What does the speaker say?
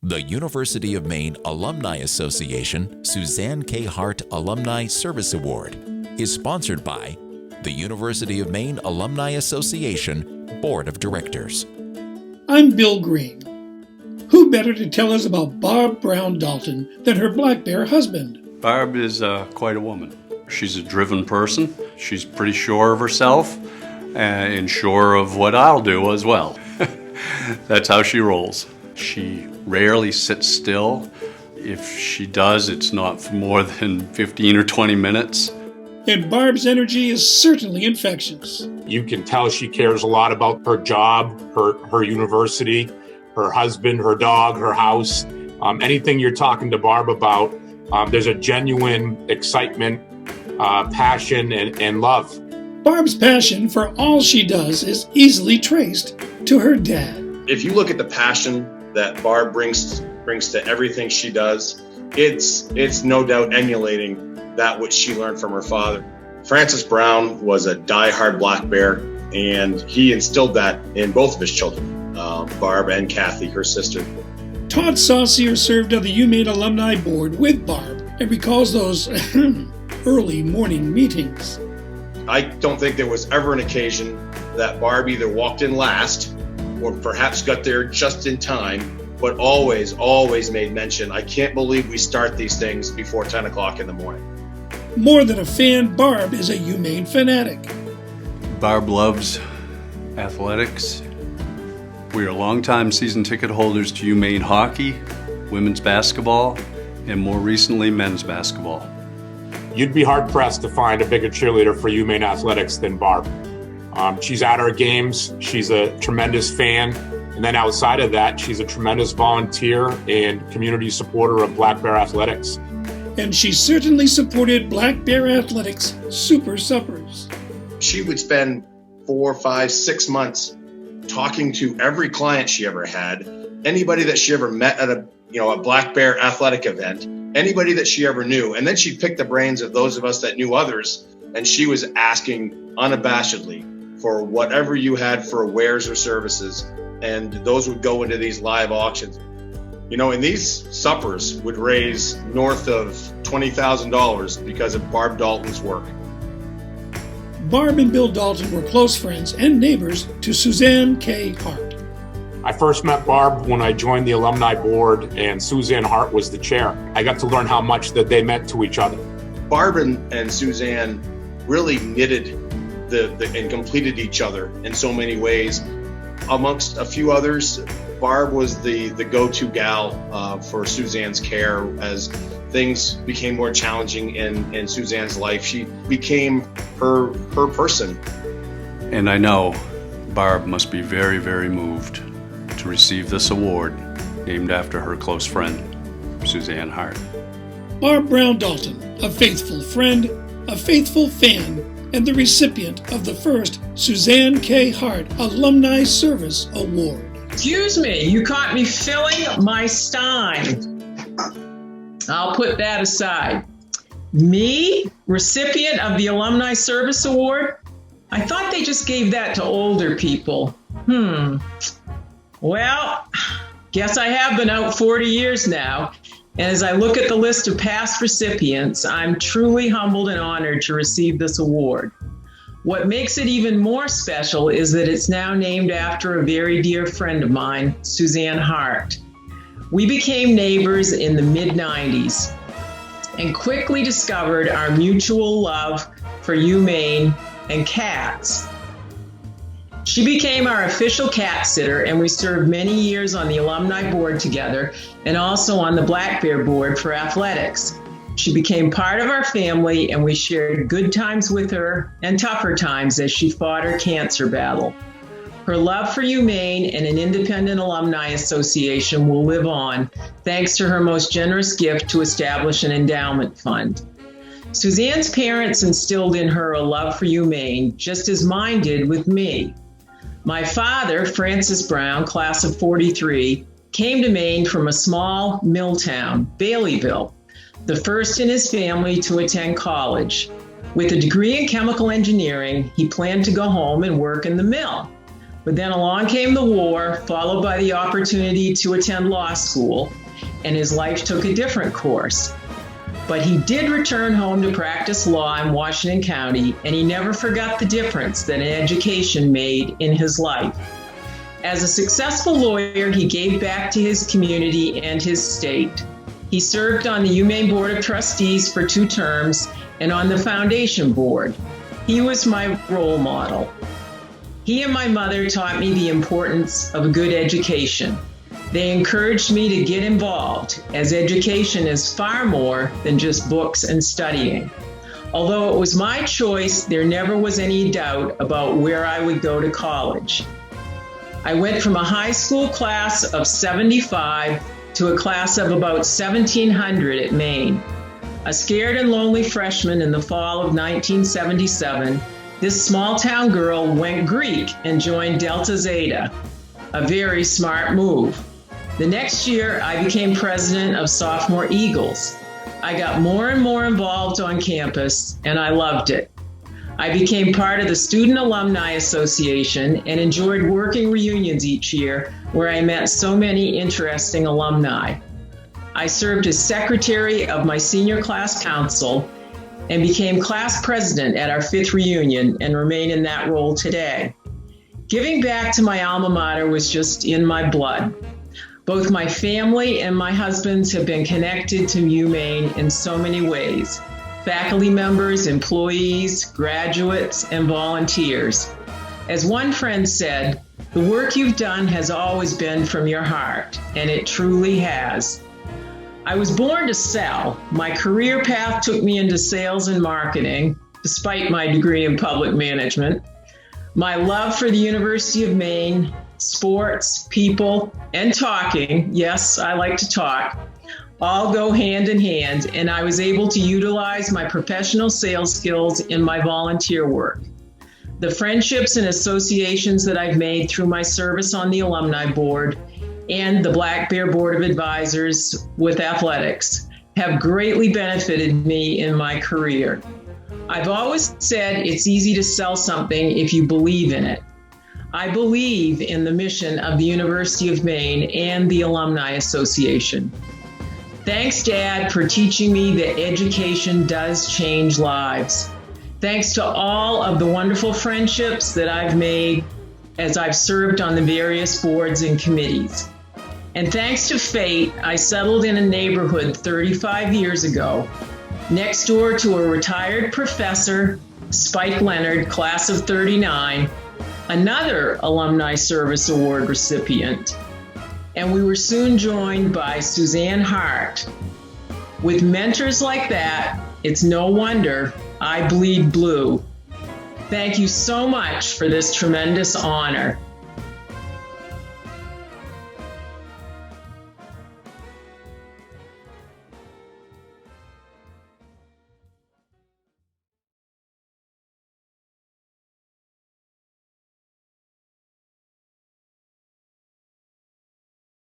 The University of Maine Alumni Association Suzanne K. Hart Alumni Service Award is sponsored by the University of Maine Alumni Association Board of Directors. I'm Bill Green. Who better to tell us about Barb Brown Dalton than her black bear husband? Barb is quite a woman. She's a driven person. She's pretty sure of herself and sure of what I'll do as well. That's how she rolls. She rarely sits still. If she does, it's not for more than 15 or 20 minutes. And Barb's energy is certainly infectious. You can tell she cares a lot about her job, her university, her husband, her dog, her house. Anything you're talking to Barb about, there's a genuine excitement, passion, and love. Barb's passion for all she does is easily traced to her dad. If you look at the passion that Barb brings to everything she does, it's no doubt emulating that which she learned from her father. Francis Brown was a diehard black bear, and he instilled that in both of his children, Barb and Kathy, her sister. Todd Saucier served on the UMaine Alumni Board with Barb and recalls those early morning meetings. I don't think there was ever an occasion that Barb either walked in last or perhaps got there just in time, but always made mention, I can't believe we start these things before 10 o'clock in the morning. More than a fan, Barb is a UMaine fanatic. Barb loves athletics. We are longtime season ticket holders to UMaine hockey, women's basketball, and more recently, men's basketball. You'd be hard-pressed to find a bigger cheerleader for UMaine athletics than Barb. She's at our games. She's a tremendous fan. And then outside of that, she's a tremendous volunteer and community supporter of Black Bear Athletics. And she certainly supported Black Bear Athletics Super Suppers. She would spend 4, 5, 6 months talking to every client she ever had, anybody that she ever met at a Black Bear Athletic event, anybody that she ever knew. And then she'd pick the brains of those of us that knew others. And she was asking unabashedly for whatever you had for wares or services. And those would go into these live auctions. And these suppers would raise north of $20,000 because of Barb Dalton's work. Barb and Bill Dalton were close friends and neighbors to Suzanne K. Hart. I first met Barb when I joined the alumni board, and Suzanne Hart was the chair. I got to learn how much that they meant to each other. Barb and Suzanne really knitted and completed each other in so many ways. Amongst a few others, Barb was the go-to gal for Suzanne's care as things became more challenging in Suzanne's life. She became her person. And I know Barb must be very, very moved to receive this award named after her close friend, Suzanne Hart. Barb Brown Dalton, a faithful friend, a faithful fan, and the recipient of the first Suzanne K. Hart Alumni Service Award. Excuse me, you caught me filling my stein. I'll put that aside. Me, recipient of the Alumni Service Award? I thought they just gave that to older people. Well, guess I have been out 40 years now. And as I look at the list of past recipients, I'm truly humbled and honored to receive this award. What makes it even more special is that it's now named after a very dear friend of mine, Suzanne Hart. We became neighbors in the mid-90s and quickly discovered our mutual love for UMaine and cats. She became our official cat sitter, and we served many years on the alumni board together and also on the Black Bear board for athletics. She became part of our family, and we shared good times with her and tougher times as she fought her cancer battle. Her love for UMaine and an independent alumni association will live on thanks to her most generous gift to establish an endowment fund. Suzanne's parents instilled in her a love for UMaine, just as mine did with me. My father, Francis Brown, class of 43, came to Maine from a small mill town, Baileyville, the first in his family to attend college. With a degree in chemical engineering, he planned to go home and work in the mill. But then along came the war, followed by the opportunity to attend law school, and his life took a different course. But he did return home to practice law in Washington County, and he never forgot the difference that an education made in his life. As a successful lawyer, he gave back to his community and his state. He served on the UMaine Board of Trustees for 2 terms and on the foundation board. He was my role model. He and my mother taught me the importance of a good education. They encouraged me to get involved, as education is far more than just books and studying. Although it was my choice, there never was any doubt about where I would go to college. I went from a high school class of 75 to a class of about 1,700 at Maine. A scared and lonely freshman in the fall of 1977, this small town girl went Greek and joined Delta Zeta, a very smart move. The next year, I became president of Sophomore Eagles. I got more and more involved on campus, and I loved it. I became part of the Student Alumni Association and enjoyed working reunions each year, where I met so many interesting alumni. I served as secretary of my senior class council and became class president at our 5th reunion and remain in that role today. Giving back to my alma mater was just in my blood. Both my family and my husband's have been connected to UMaine in so many ways. Faculty members, employees, graduates, and volunteers. As one friend said, the work you've done has always been from your heart, and it truly has. I was born to sell. My career path took me into sales and marketing, despite my degree in public management. My love for the University of Maine, sports, people, and talking, yes, I like to talk, all go hand in hand, and I was able to utilize my professional sales skills in my volunteer work. The friendships and associations that I've made through my service on the Alumni Board and the Black Bear Board of Advisors with athletics have greatly benefited me in my career. I've always said it's easy to sell something if you believe in it. I believe in the mission of the University of Maine and the Alumni Association. Thanks, Dad, for teaching me that education does change lives. Thanks to all of the wonderful friendships that I've made as I've served on the various boards and committees. And thanks to fate, I settled in a neighborhood 35 years ago, next door to a retired professor, Spike Leonard, class of 39, another Alumni Service Award recipient. And we were soon joined by Suzanne Hart. With mentors like that, it's no wonder I bleed blue. Thank you so much for this tremendous honor.